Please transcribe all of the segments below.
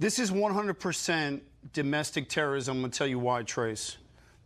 This is 100% domestic terrorism. I'm going to tell you why, Trace.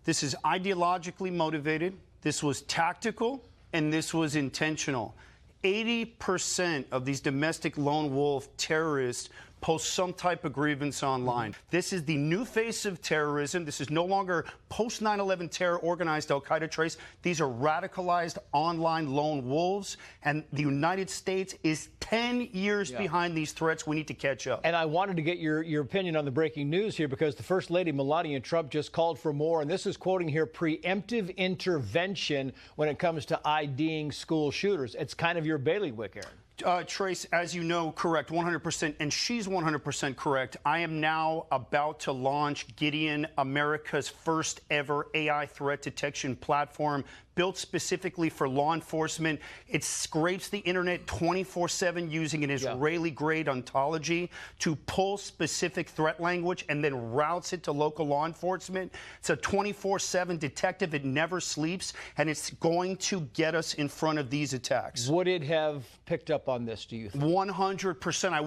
This is ideologically motivated, this was tactical, and this was intentional. 80% of these domestic lone wolf terrorists post some type of grievance online. This is the new face of terrorism. This is no longer post 9/11 terror organized Al-Qaeda, Trace. These are radicalized online lone wolves, and the United States is 10 years behind these threats. We need to catch up. And I wanted to get your opinion on the breaking news here, because the First Lady, Melania Trump, just called for more, and this is quoting here, preemptive intervention when it comes to IDing school shooters. It's kind of your bailiwick, Aaron. Trace, as you know, correct, 100%, and she's 100% correct. I am now about to launch GIDEON, America's first ever AI threat detection platform, built specifically for law enforcement. It scrapes the internet 24/7 using an Israeli-grade ontology to pull specific threat language and then routes it to local law enforcement. It's a 24/7 detective. It never sleeps, and it's going to get us in front of these attacks. Would it have picked up on this, do you think? 100%. I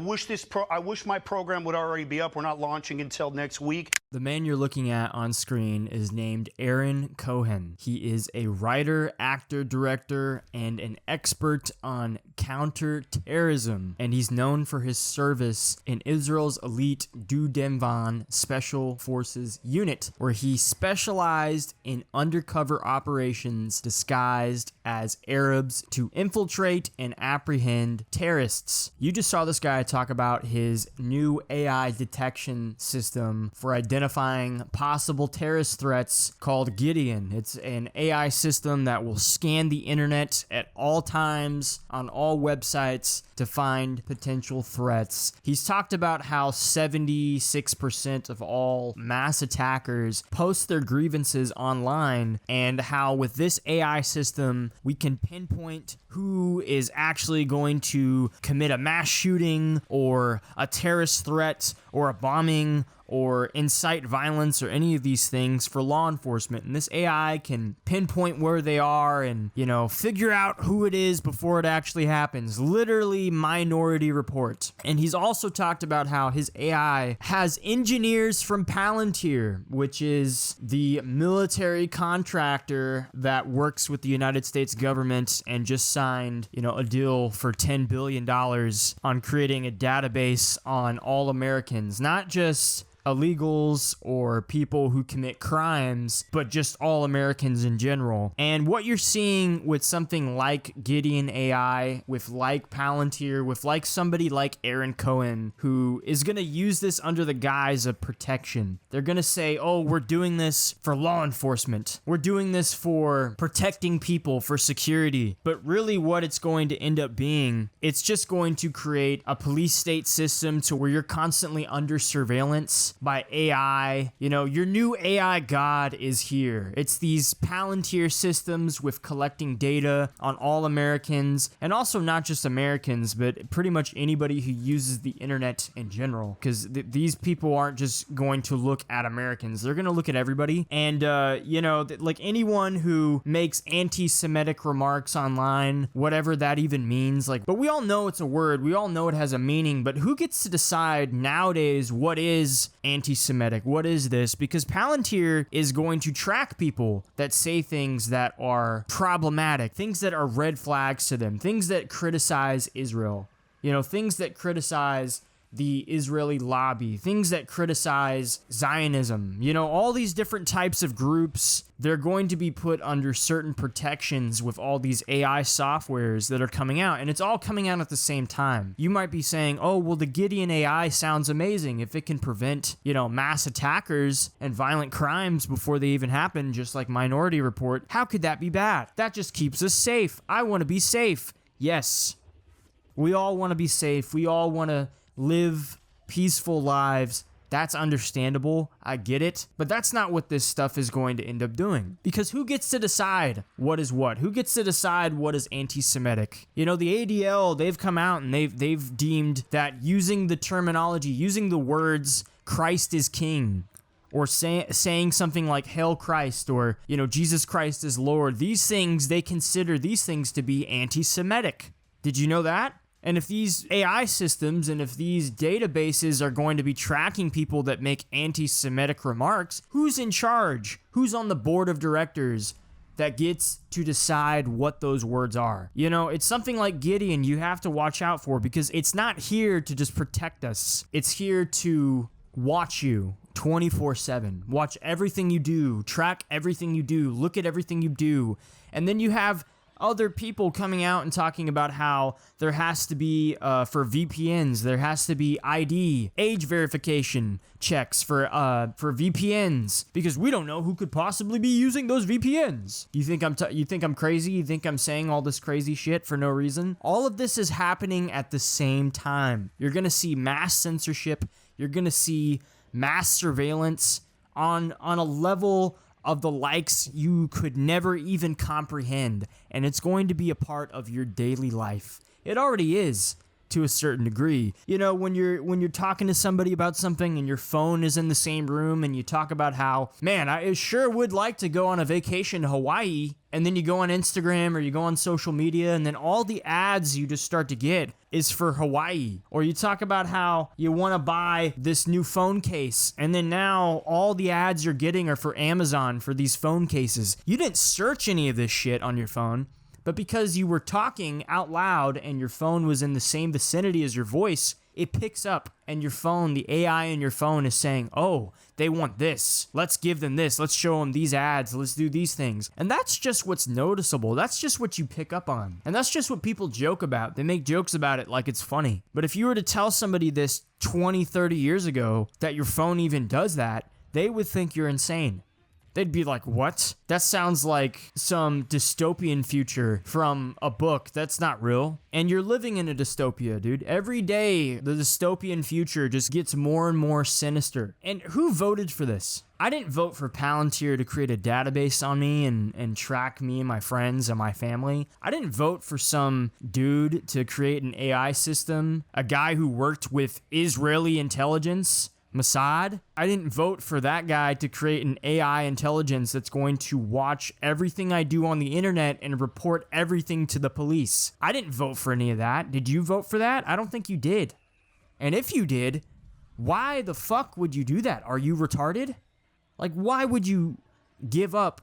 wish my program would already be up. We're not launching until next week. The man you're looking at on screen is named Aaron Cohen. He is a writer, actor, director, and an expert on counterterrorism, and he's known for his service in Israel's elite Dudemvan Special Forces unit, where he specialized in undercover operations disguised as Arabs to infiltrate and apprehend terrorists. You just saw this guy talk about his new AI detection system for identifying possible terrorist threats called GIDEON. It's an AI system that will scan the internet at all times on all websites to find potential threats. He's talked about how 76% of all mass attackers post their grievances online, and how with this AI system we can pinpoint who is actually going to commit a mass shooting or a terrorist threat or a bombing or incite violence or any of these things for law enforcement. And this AI can pinpoint where they are and, figure out who it is before it actually happens. Literally Minority Report. And he's also talked about how his AI has engineers from Palantir, which is the military contractor that works with the United States government and just signed, a deal for $10 billion on creating a database on all Americans, not just illegals or people who commit crimes, but just all Americans in general. And what you're seeing with something like GIDEON AI, with like Palantir, with like somebody like Aaron Cohen, who is going to use this under the guise of protection. They're going to say, oh, we're doing this for law enforcement. We're doing this for protecting people, for security. But really what it's going to end up being, it's just going to create a police state system to where you're constantly under surveillance by AI. Your new AI god is here. It's these Palantir systems with collecting data on all Americans, and also not just Americans, but pretty much anybody who uses the internet in general, because these people aren't just going to look at Americans. They're going to look at everybody. And, like anyone who makes anti-Semitic remarks online, whatever that even means, but we all know it's a word. We all know it has a meaning, but who gets to decide nowadays what is anti-Semitic? What is this? Because Palantir is going to track people that say things that are problematic, things that are red flags to them, things that criticize Israel, things that criticize the Israeli lobby, things that criticize Zionism, all these different types of groups. They're going to be put under certain protections with all these AI softwares that are coming out, and it's all coming out at the same time. You might be saying, oh, well, the GIDEON AI sounds amazing if it can prevent, mass attackers and violent crimes before they even happen, just like Minority Report. How could that be bad? That just keeps us safe. I want to be safe. Yes, we all want to be safe. We all want to live peaceful lives. That's understandable. I get it. But that's not what this stuff is going to end up doing. Because who gets to decide what is what? Who gets to decide what is anti-Semitic? The ADL, they've come out and they've deemed that using the terminology, using the words Christ is King, or saying something like Hail Christ, or, Jesus Christ is Lord, these things, they consider these things to be anti-Semitic. Did you know that? And if these AI systems and if these databases are going to be tracking people that make anti-Semitic remarks, who's in charge? Who's on the board of directors that gets to decide what those words are? You know, it's something like Gideon you have to watch out for, because it's not here to just protect us. It's here to watch you 24/7. Watch everything you do, track everything you do, look at everything you do. And then you have other people coming out and talking about how there has to be, for VPNs, there has to be ID, age verification checks for VPNs, because we don't know who could possibly be using those VPNs. You think I'm crazy? You think I'm saying all this crazy shit for no reason? All of this is happening at the same time. You're gonna see mass censorship. You're gonna see mass surveillance on a level of the likes you could never even comprehend, and it's going to be a part of your daily life. It already is, to a certain degree. You know, when you're talking to somebody about something and your phone is in the same room and you talk about how, man, I sure would like to go on a vacation to Hawaii, and then you go on Instagram or you go on social media and then all the ads you just start to get is for Hawaii. Or you talk about how you want to buy this new phone case, and then now all the ads you're getting are for Amazon for these phone cases. You didn't search any of this shit on your phone, but because you were talking out loud and your phone was in the same vicinity as your voice, it picks up, and your phone, the AI in your phone is saying, oh, they want this. Let's give them this. Let's show them these ads. Let's do these things. And that's just what's noticeable. That's just what you pick up on. And that's just what people joke about. They make jokes about it like it's funny. But if you were to tell somebody this 20, 30 years ago, that your phone even does that, they would think you're insane. They'd be like, what? That sounds like some dystopian future from a book. That's not real. And you're living in a dystopia, dude. Every day, the dystopian future just gets more and more sinister. And who voted for this? I didn't vote for Palantir to create a database on me and track me and my friends and my family. I didn't vote for some dude to create an AI system, a guy who worked with Israeli intelligence, Mossad. I didn't vote for that guy to create an AI intelligence that's going to watch everything I do on the internet and report everything to the police. I didn't vote for any of that. Did you vote for that? I don't think you did. And if you did, why the fuck would you do that? Are you retarded? Like, why would you give up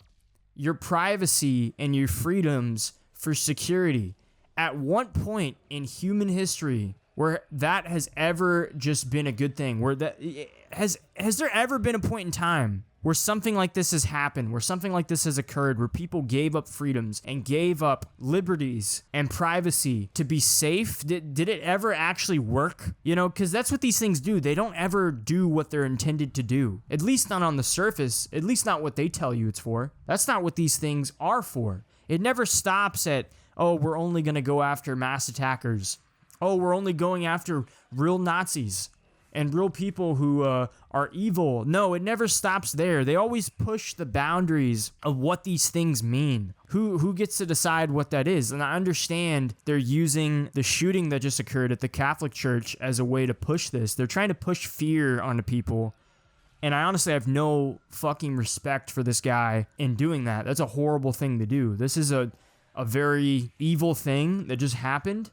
your privacy and your freedoms for security? At what point in human history where that has ever just been a good thing? Where that has there ever been a point in time where something like this has happened, where something like this has occurred, where people gave up freedoms and gave up liberties and privacy to be safe? Did it ever actually work? You know, because that's what these things do. They don't ever do what they're intended to do. At least not on the surface. At least not what they tell you it's for. That's not what these things are for. It never stops at, oh, we're only going to go after mass attackers. Oh, we're only going after real Nazis and real people who are evil. No, it never stops there. They always push the boundaries of what these things mean. Who gets to decide what that is? And I understand they're using the shooting that just occurred at the Catholic Church as a way to push this. They're trying to push fear onto people. And I honestly have no fucking respect for this guy in doing that. That's a horrible thing to do. This is a very evil thing that just happened.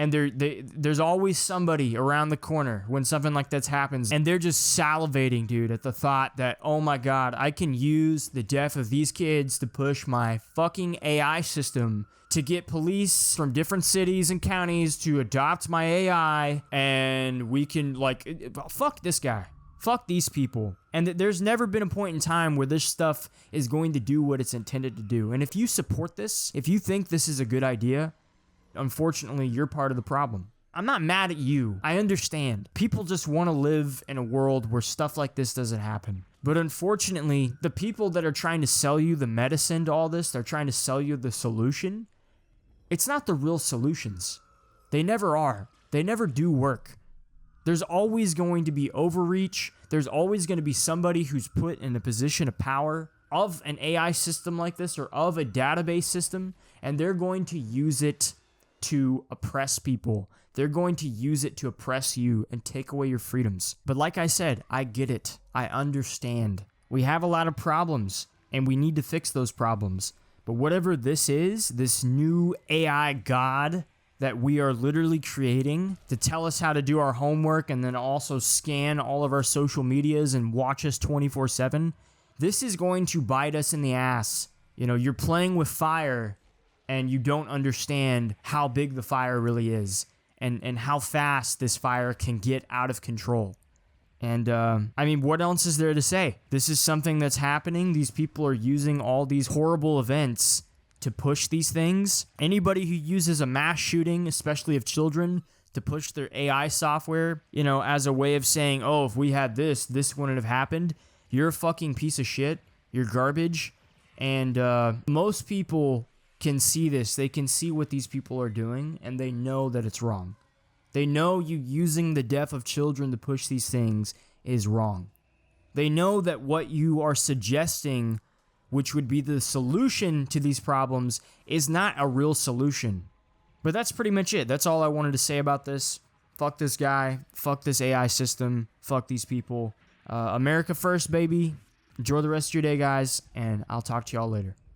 And there's always somebody around the corner when something like that happens, and they're just salivating, dude, at the thought that, oh my God, I can use the death of these kids to push my fucking AI system to get police from different cities and counties to adopt my AI, and we can, like, fuck this guy. Fuck these people. And there's never been a point in time where this stuff is going to do what it's intended to do. And if you support this, if you think this is a good idea, unfortunately, you're part of the problem. I'm not mad at you. I understand. People just want to live in a world where stuff like this doesn't happen. But unfortunately, the people that are trying to sell you the medicine to all this, they're trying to sell you the solution, it's not the real solutions. They never are. They never do work. There's always going to be overreach. There's always going to be somebody who's put in a position of power of an AI system like this or of a database system, and they're going to use it to oppress people. They're going to use it to oppress you and take away your freedoms. But like I said, I get it. I understand. We have a lot of problems, and we need to fix those problems. But whatever this is, this new AI god that we are literally creating to tell us how to do our homework and then also scan all of our social medias and watch us 24/7, this is going to bite us in the ass. You know, you're playing with fire and you don't understand how big the fire really is and how fast this fire can get out of control. And, I mean, what else is there to say? This is something that's happening. These people are using all these horrible events to push these things. Anybody who uses a mass shooting, especially of children, to push their AI software, you know, as a way of saying, oh, if we had this, this wouldn't have happened. You're a fucking piece of shit. You're garbage. And most people can see this. They can see what these people are doing, and they know that it's wrong. They know you using the death of children to push these things is wrong. They know that what you are suggesting, which would be the solution to these problems, is not a real solution. But that's pretty much it. That's all I wanted to say about this. Fuck this guy. Fuck this AI system. Fuck these people. America first, baby. Enjoy the rest of your day, guys, and I'll talk to y'all later.